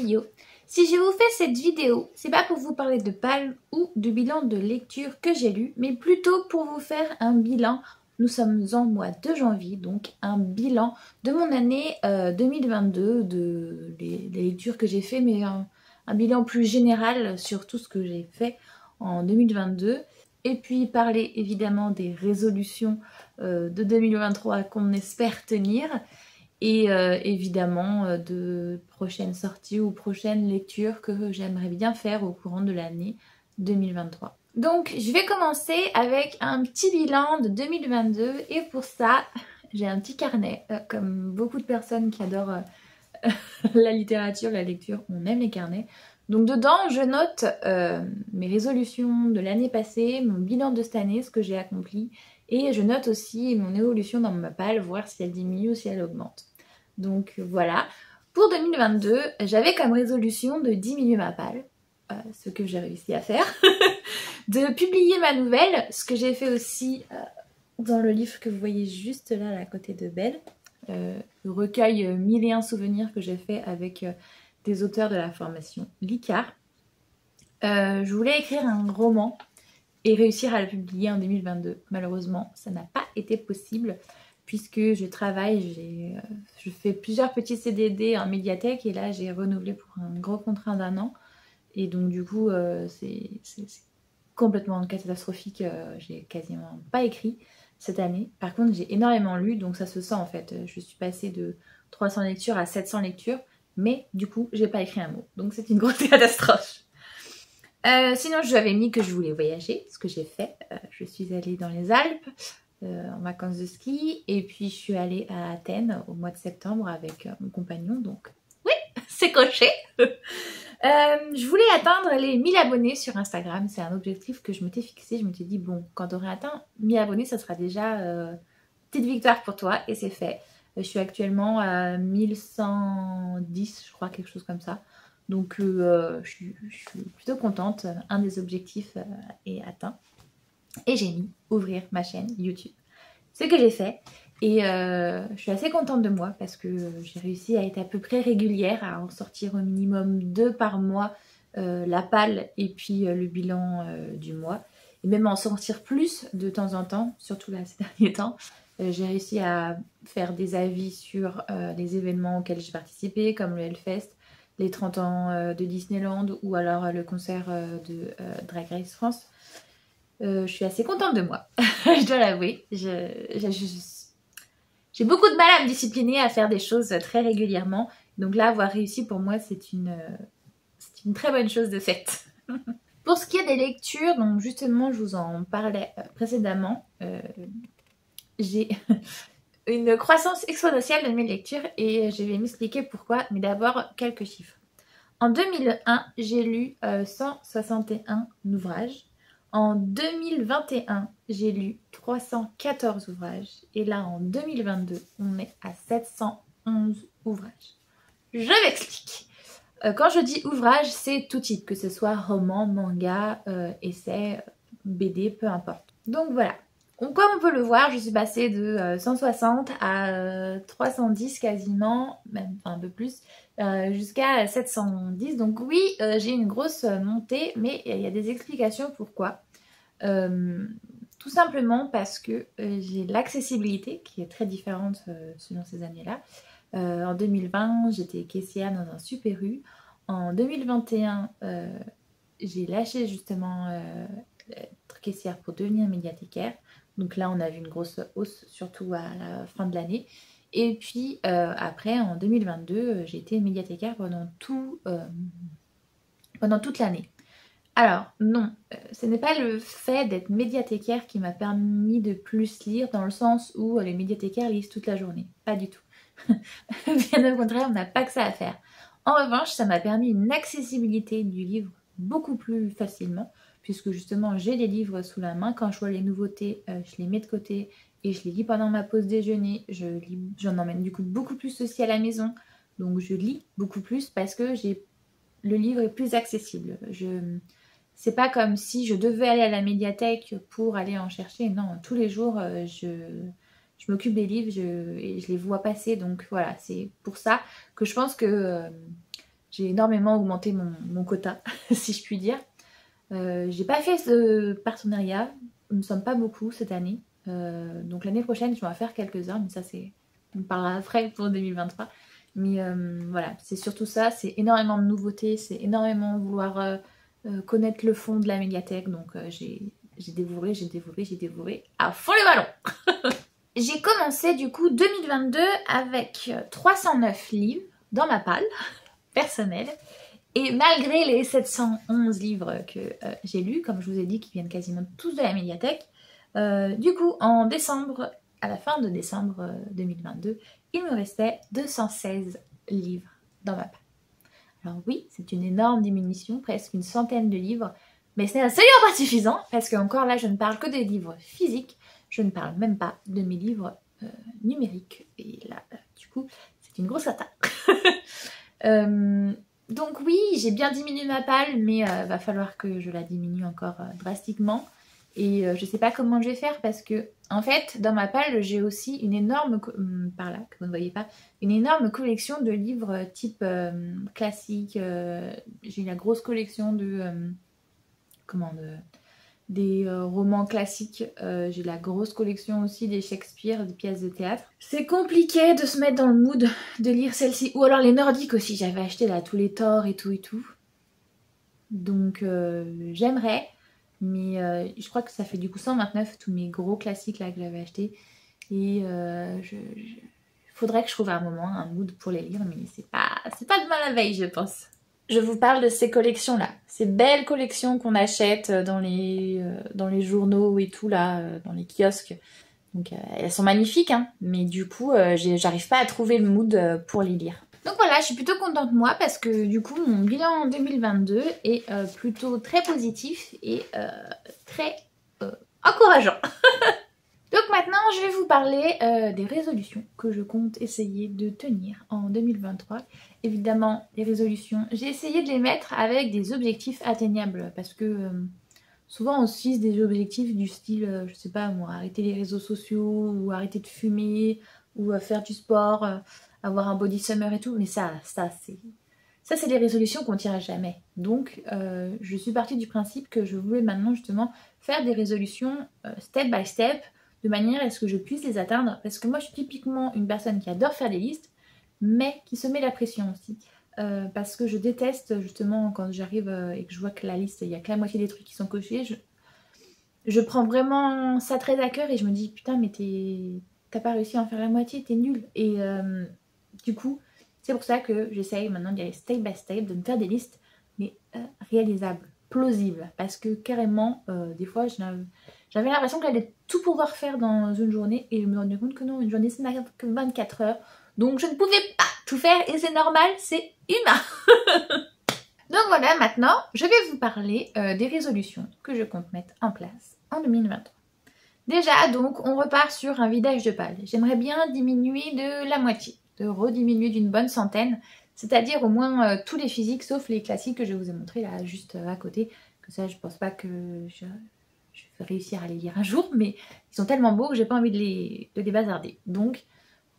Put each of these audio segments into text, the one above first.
Yo. Si je vous fais cette vidéo, c'est pas pour vous parler de PAL ou de bilan de lecture que j'ai lu, mais plutôt pour vous faire un bilan. Nous sommes en mois de janvier, donc un bilan de mon année 2022, des lectures que j'ai fait, mais un bilan plus général sur tout ce que j'ai fait en 2022. Et puis parler évidemment des résolutions de 2023 qu'on espère tenir. Et évidemment de prochaines sorties ou prochaines lectures que j'aimerais bien faire au courant de l'année 2023. Donc je vais commencer avec un petit bilan de 2022 et pour ça j'ai un petit carnet. Comme beaucoup de personnes qui adorent la littérature, la lecture, on aime les carnets. Donc dedans je note mes résolutions de l'année passée, mon bilan de cette année, ce que j'ai accompli, et je note aussi mon évolution dans ma PAL, voir si elle diminue ou si elle augmente. Donc voilà, pour 2022, j'avais comme résolution de diminuer ma PAL, ce que j'ai réussi à faire, de publier ma nouvelle, ce que j'ai fait aussi dans le livre que vous voyez juste là à côté de Belle, le recueil 1001 souvenirs que j'ai fait avec des auteurs de la formation Licard. Je voulais écrire un roman et réussir à le publier en 2022. Malheureusement, ça n'a pas été possible puisque je travaille, je fais plusieurs petits CDD en médiathèque et là j'ai renouvelé pour un gros contrat d'1 an. Et donc du coup, c'est complètement catastrophique. J'ai quasiment pas écrit cette année. Par contre, j'ai énormément lu, donc ça se sent en fait. Je suis passée de 300 lectures à 700 lectures, mais du coup, j'ai pas écrit un mot. Donc c'est une grosse catastrophe. Sinon, je lui avais mis que je voulais voyager, ce que j'ai fait. Je suis allée dans les Alpes en vacances de ski, et puis je suis allée à Athènes au mois de septembre avec mon compagnon, donc oui, c'est coché. Je voulais atteindre les 1000 abonnés sur Instagram, c'est un objectif que je m'étais fixé. Je m'étais dit, bon, quand tu aurais atteint 1000 abonnés, ça sera déjà petite victoire pour toi, et c'est fait. Je suis actuellement à 1110, je crois, quelque chose comme ça. Donc je suis plutôt contente, un des objectifs est atteint. Et j'ai mis ouvrir ma chaîne YouTube. Ce que j'ai fait. Et je suis assez contente de moi parce que j'ai réussi à être à peu près régulière, à en sortir au minimum 2 par mois, la PAL et puis le bilan du mois. Et même en sortir plus de temps en temps, surtout là ces derniers temps. J'ai réussi à faire des avis sur les événements auxquels j'ai participé, comme le Hellfest, les 30 ans de Disneyland ou alors le concert de Drag Race France. Je suis assez contente de moi, je dois l'avouer. J'ai beaucoup de mal à me discipliner, à faire des choses très régulièrement. Donc là, avoir réussi pour moi, c'est une très bonne chose de fait. Pour ce qui est des lectures, donc justement, je vous en parlais précédemment. J'ai une croissance exponentielle de mes lectures et je vais m'expliquer pourquoi. Mais d'abord, quelques chiffres. En 2001, j'ai lu 161 ouvrages. En 2021, j'ai lu 314 ouvrages. Et là, en 2022, on est à 711 ouvrages. Je m'explique. Quand je dis ouvrage, c'est tout type, que ce soit roman, manga, essai, BD, peu importe. Donc voilà. Donc, comme on peut le voir, je suis passée de 160 à 310 quasiment, même un peu plus, jusqu'à 710. Donc oui, j'ai une grosse montée, mais il y a des explications pourquoi. Tout simplement parce que j'ai l'accessibilité qui est très différente selon ces années-là. En 2020, j'étais caissière dans un Super U. En 2021, j'ai lâché justement être caissière pour devenir médiathécaire. Donc là, on a vu une grosse hausse, surtout à la fin de l'année. Et puis après, en 2022, j'ai été médiathécaire pendant toute l'année. Alors non, ce n'est pas le fait d'être médiathécaire qui m'a permis de plus lire, dans le sens où les médiathécaires lisent toute la journée. Pas du tout. Bien au contraire, on n'a pas que ça à faire. En revanche, ça m'a permis une accessibilité du livre beaucoup plus facilement, puisque justement j'ai les livres sous la main. Quand je vois les nouveautés, je les mets de côté et je les lis pendant ma pause déjeuner. J'en emmène du coup beaucoup plus aussi à la maison, donc je lis beaucoup plus parce que le livre est plus accessible. C'est pas comme si je devais aller à la médiathèque pour aller en chercher. Non, tous les jours, je m'occupe des livres et je les vois passer. Donc voilà, c'est pour ça que je pense que j'ai énormément augmenté mon quota, si je puis dire. J'ai pas fait ce partenariat, nous ne sommes pas beaucoup cette année. Donc l'année prochaine, je vais en faire quelques-uns, mais ça on parlera après pour 2023. Mais voilà, c'est surtout ça, c'est énormément de nouveautés, c'est énormément vouloir connaître le fond de la médiathèque. Donc j'ai dévoré à fond le ballon. J'ai commencé du coup 2022 avec 309 livres dans ma palle personnelle. Et malgré les 711 livres que j'ai lus, comme je vous ai dit, qui viennent quasiment tous de la médiathèque, du coup, en décembre, à la fin de décembre 2022, il me restait 216 livres dans ma palle. Alors oui, c'est une énorme diminution, presque une centaine de livres, mais ce n'est absolument pas suffisant, parce que encore là, je ne parle que des livres physiques, je ne parle même pas de mes livres numériques. Et là, du coup, c'est une grosse attaque. Donc oui, j'ai bien diminué ma palle, mais va falloir que je la diminue encore drastiquement. Et je sais pas comment je vais faire parce que, en fait, dans ma palle, j'ai aussi une énorme, par là, que vous ne voyez pas, une énorme collection de livres type classique. J'ai la grosse collection des romans classiques. J'ai la grosse collection aussi des Shakespeare, des pièces de théâtre. C'est compliqué de se mettre dans le mood de lire celle-ci. Ou alors les nordiques aussi, j'avais acheté là tous les Thor et tout. Donc j'aimerais, mais je crois que ça fait du coup 129 tous mes gros classiques là que j'avais achetés. Et faudrait que je trouve un moment, un mood pour les lire, mais c'est pas demain la veille, je pense. Je vous parle de ces collections-là, ces belles collections qu'on achète dans les journaux et tout là, dans les kiosques. Donc elles sont magnifiques, hein, mais du coup j'arrive pas à trouver le mood pour les lire. Donc voilà, je suis plutôt contente de moi parce que du coup mon bilan en 2022 est plutôt très positif et très encourageant. Donc maintenant, je vais vous parler des résolutions que je compte essayer de tenir en 2023. Évidemment, les résolutions, j'ai essayé de les mettre avec des objectifs atteignables parce que souvent on se fixe des objectifs du style, je sais pas moi, arrêter les réseaux sociaux ou arrêter de fumer ou faire du sport, avoir un body summer et tout. Mais ça c'est des résolutions qu'on ne tira jamais. Donc je suis partie du principe que je voulais maintenant justement faire des résolutions step by step, de manière à ce que je puisse les atteindre. Parce que moi, je suis typiquement une personne qui adore faire des listes, mais qui se met la pression aussi. Parce que je déteste justement quand j'arrive et que je vois que la liste, il n'y a que la moitié des trucs qui sont cochés. Je prends vraiment ça très à cœur et je me dis, putain, mais t'as pas réussi à en faire la moitié, t'es nul. Et du coup, c'est pour ça que j'essaye maintenant d'y aller step by step, de me faire des listes, mais réalisables, plausibles. Parce que carrément, des fois, j'avais l'impression que j'allais tout pouvoir faire dans une journée et je me rendais compte que non, une journée, ce n'a que 24 heures. Donc je ne pouvais pas tout faire et c'est normal, c'est humain. Donc voilà, maintenant, je vais vous parler des résolutions que je compte mettre en place en 2023. Déjà, donc, on repart sur un vidage de palle. J'aimerais bien diminuer de la moitié, de rediminuer d'une bonne centaine, c'est-à-dire au moins tous les physiques, sauf les classiques que je vous ai montrés là, juste à côté. Que ça, je pense pas que je vais réussir à les lire un jour, mais ils sont tellement beaux que j'ai pas envie de les bazarder. Donc,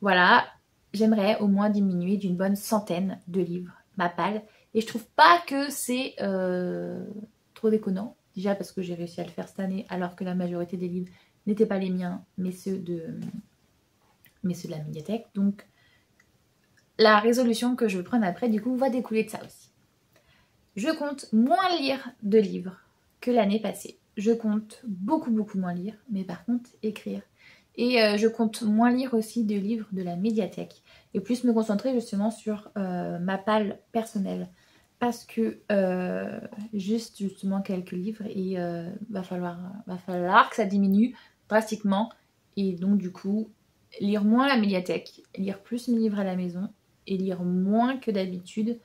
voilà, j'aimerais au moins diminuer d'une bonne centaine de livres, ma palle. Et je trouve pas que c'est trop déconnant. Déjà parce que j'ai réussi à le faire cette année, alors que la majorité des livres n'étaient pas les miens, mais ceux de la médiathèque. Donc la résolution que je vais prendre après, du coup, va découler de ça aussi. Je compte moins lire de livres que l'année passée. Je compte beaucoup moins lire, mais par contre écrire. Et je compte moins lire aussi de livres de la médiathèque. Et plus me concentrer justement sur ma palle personnelle. Parce que juste justement quelques livres et va falloir que ça diminue drastiquement. Et donc du coup, lire moins la médiathèque, lire plus mes livres à la maison et lire moins que d'habitude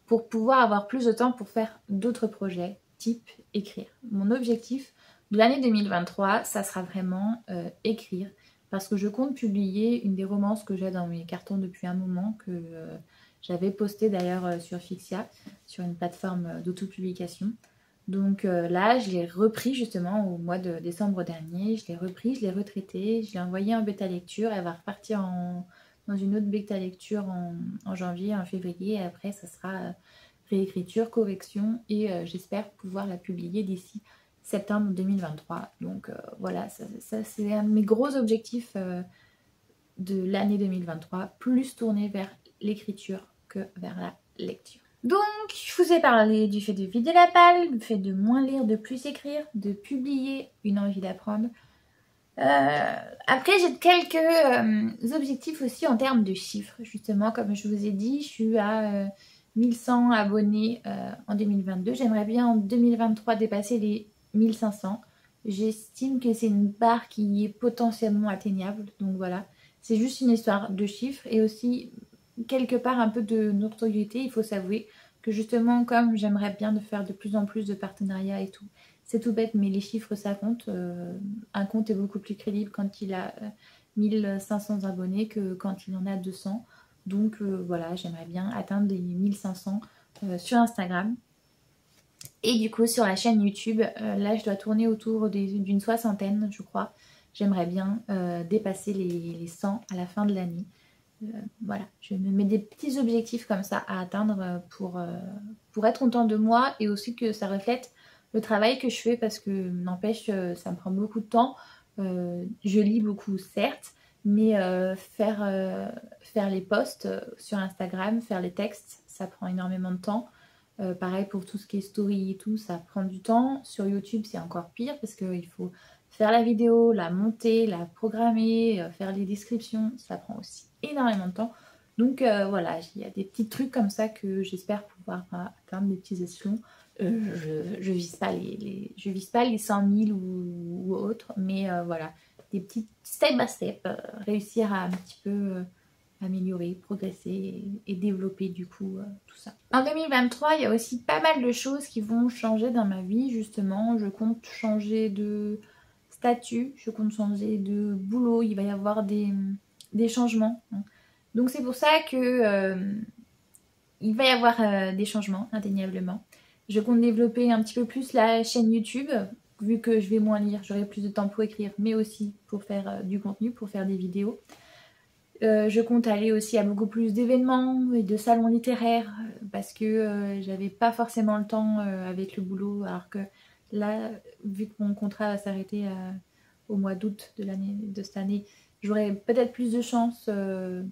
pour pouvoir avoir plus de temps pour faire d'autres projets, type écrire. Mon objectif de l'année 2023, ça sera vraiment écrire. Parce que je compte publier une des romances que j'ai dans mes cartons depuis un moment, que j'avais posté d'ailleurs sur Fixia, sur une plateforme d'autopublication. Donc là, je l'ai repris justement au mois de décembre dernier. Je l'ai repris, je l'ai retraité, je l'ai envoyé en bêta lecture. Elle va repartir dans une autre bêta lecture en janvier, en février. Et après, ça sera réécriture, correction et j'espère pouvoir la publier d'ici septembre 2023. Donc voilà, ça c'est un de mes gros objectifs de l'année 2023, plus tourné vers l'écriture que vers la lecture. Donc, je vous ai parlé du fait de vider la palle, du fait de moins lire, de plus écrire, de publier une envie d'apprendre. Après, j'ai quelques objectifs aussi en termes de chiffres. Justement, comme je vous ai dit, je suis à 1100 abonnés en 2022. J'aimerais bien en 2023 dépasser les 1500. J'estime que c'est une barre qui est potentiellement atteignable. Donc voilà, c'est juste une histoire de chiffres et aussi quelque part un peu de notoriété. Il faut s'avouer que justement, comme j'aimerais bien de faire de plus en plus de partenariats et tout, c'est tout bête, mais les chiffres ça compte. Un compte est beaucoup plus crédible quand il a 1500 abonnés que quand il en a 200. Donc voilà, j'aimerais bien atteindre les 1500 sur Instagram. Et du coup sur la chaîne YouTube, là je dois tourner autour d'une soixantaine je crois. J'aimerais bien dépasser les 100 à la fin de l'année. Voilà, je me mets des petits objectifs comme ça à atteindre pour être content de moi et aussi que ça reflète le travail que je fais parce que n'empêche ça me prend beaucoup de temps. Je lis beaucoup certes, mais faire les posts sur Instagram, faire les textes, ça prend énormément de temps. Pareil pour tout ce qui est story et tout, ça prend du temps. Sur YouTube c'est encore pire parce qu'il faut faire la vidéo, la monter, la programmer, faire les descriptions, ça prend aussi énormément de temps. Donc voilà, il y a des petits trucs comme ça que j'espère pouvoir atteindre, des petits échelons. Je vise pas je vise pas les 100 000 ou autres, mais voilà, des petits step by step, réussir à un petit peu améliorer, progresser et développer du coup tout ça. En 2023, il y a aussi pas mal de choses qui vont changer dans ma vie justement. Je compte changer de statut, je compte changer de boulot, il va y avoir des changements. Donc c'est pour ça que il va y avoir des changements indéniablement. Je compte développer un petit peu plus la chaîne YouTube, vu que je vais moins lire, j'aurai plus de temps pour écrire, mais aussi pour faire du contenu, pour faire des vidéos. Je compte aller aussi à beaucoup plus d'événements et de salons littéraires parce que j'avais pas forcément le temps avec le boulot, alors que là, vu que mon contrat va s'arrêter au mois d'août de cette année, j'aurai peut-être plus de chance,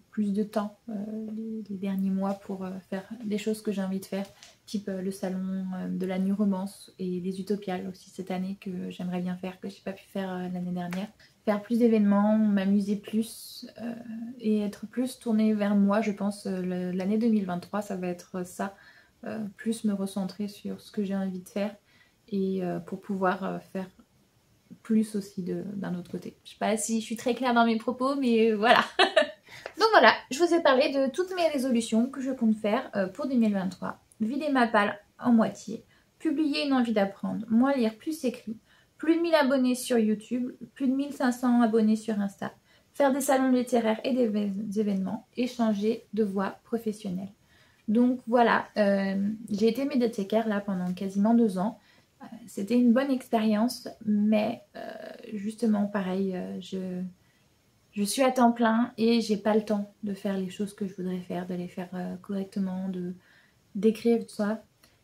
plus de temps les derniers mois pour faire des choses que j'ai envie de faire, type le salon de la New Romance et les Utopiales aussi cette année que j'aimerais bien faire, que j'ai pas pu faire l'année dernière. Faire plus d'événements, m'amuser plus et être plus tournée vers moi, je pense l'année 2023 ça va être ça, plus me recentrer sur ce que j'ai envie de faire et pour pouvoir faire plus aussi d'un autre côté. Je sais pas si je suis très claire dans mes propos, mais voilà. Donc voilà, je vous ai parlé de toutes mes résolutions que je compte faire pour 2023. Vider ma palle en moitié, publier une envie d'apprendre, moins lire, plus écrit, plus de 1000 abonnés sur YouTube, plus de 1500 abonnés sur Insta, faire des salons littéraires et des événements, et changer de voie professionnelle. Donc voilà, j'ai été médiathécaire là pendant quasiment 2 ans. C'était une bonne expérience, mais justement pareil, je suis à temps plein et j'ai pas le temps de faire les choses que je voudrais faire, de les faire correctement, d'écrire tout ça.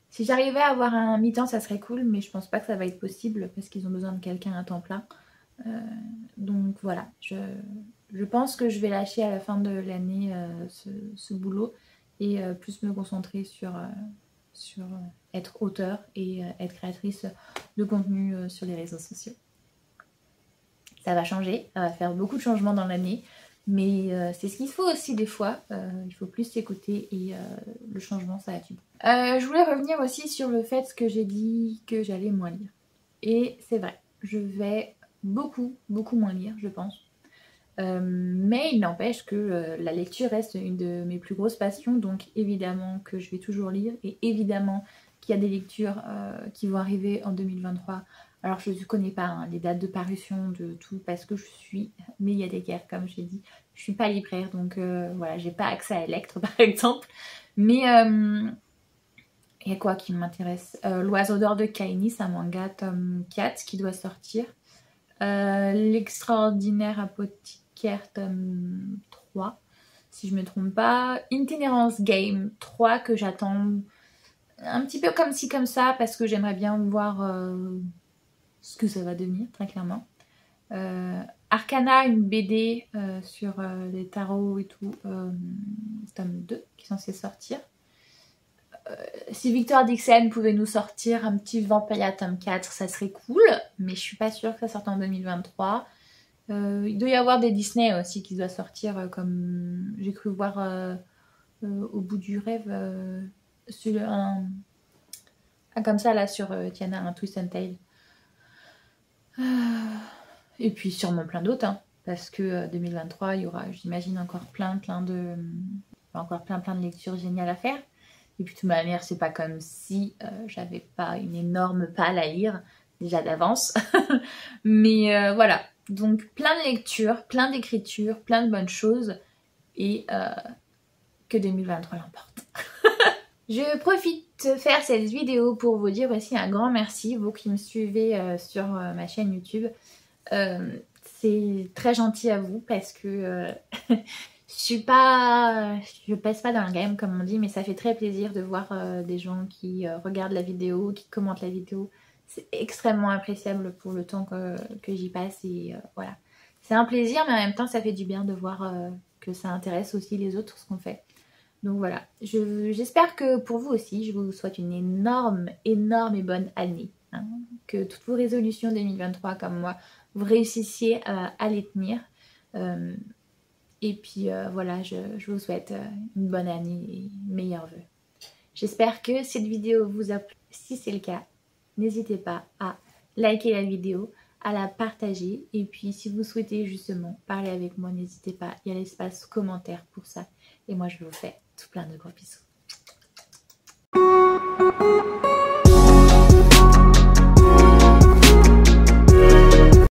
Si j'arrivais à avoir un mi-temps, ça serait cool, mais je pense pas que ça va être possible parce qu'ils ont besoin de quelqu'un à temps plein. Donc voilà, je pense que je vais lâcher à la fin de l'année ce boulot et plus me concentrer sur être auteur et être créatrice de contenu sur les réseaux sociaux. Ça va changer, ça va faire beaucoup de changements dans l'année, mais c'est ce qu'il faut aussi des fois, il faut plus s'écouter et le changement ça va du bon. Je voulais revenir aussi sur le fait que j'ai dit que j'allais moins lire. Et c'est vrai, je vais beaucoup moins lire je pense. Mais il n'empêche que la lecture reste une de mes plus grosses passions, donc évidemment que je vais toujours lire et évidemment qu'il y a des lectures qui vont arriver en 2023. Alors je ne connais pas les dates de parution de tout parce que je suis médiathécaire comme je l'ai dit. Je suis pas libraire donc voilà, j'ai pas accès à Electre par exemple. Mais il y a quoi qui m'intéresse, L'Oiseau d'or de Kaini, c'est un manga tome 4 qui doit sortir. L'extraordinaire apothicaire tome 3. si je me trompe pas. Itinerance Game 3 que j'attends un petit peu comme ci comme ça parce que j'aimerais bien voir ce que ça va devenir très clairement. Arcana, une BD sur les tarots et tout, tome 2 qui est censé sortir. Si Victor Dixon pouvait nous sortir un petit Vampire tome 4, ça serait cool, mais je suis pas sûre que ça sorte en 2023. Il doit y avoir des Disney aussi qui doivent sortir, comme j'ai cru voir au bout du rêve, comme ça là sur Tiana, un Twist and Tale. Et puis sûrement plein d'autres, hein, parce que 2023, il y aura, j'imagine, encore plein de lectures géniales à faire. Et puis de toute manière, c'est pas comme si j'avais pas une énorme palle à lire déjà d'avance. Mais voilà, donc plein de lectures, plein d'écritures, plein de bonnes choses et que 2023 l'emporte. Je profite de faire cette vidéo pour vous dire aussi un grand merci, vous qui me suivez sur ma chaîne YouTube. C'est très gentil à vous parce que je pèse pas dans le game comme on dit, mais ça fait très plaisir de voir des gens qui regardent la vidéo, qui commentent la vidéo. C'est extrêmement appréciable pour le temps que j'y passe et voilà. C'est un plaisir, mais en même temps ça fait du bien de voir que ça intéresse aussi les autres ce qu'on fait. Donc voilà, j'espère que pour vous aussi, je vous souhaite une énorme et bonne année. Hein, que toutes vos résolutions 2023 comme moi, vous réussissiez à les tenir. Et puis voilà, je vous souhaite une bonne année et meilleurs vœux. J'espère que cette vidéo vous a plu. Si c'est le cas, n'hésitez pas à liker la vidéo, à la partager. Et puis si vous souhaitez justement parler avec moi, n'hésitez pas, il y a l'espace commentaire pour ça. Et moi je vous fais tout plein de gros bisous.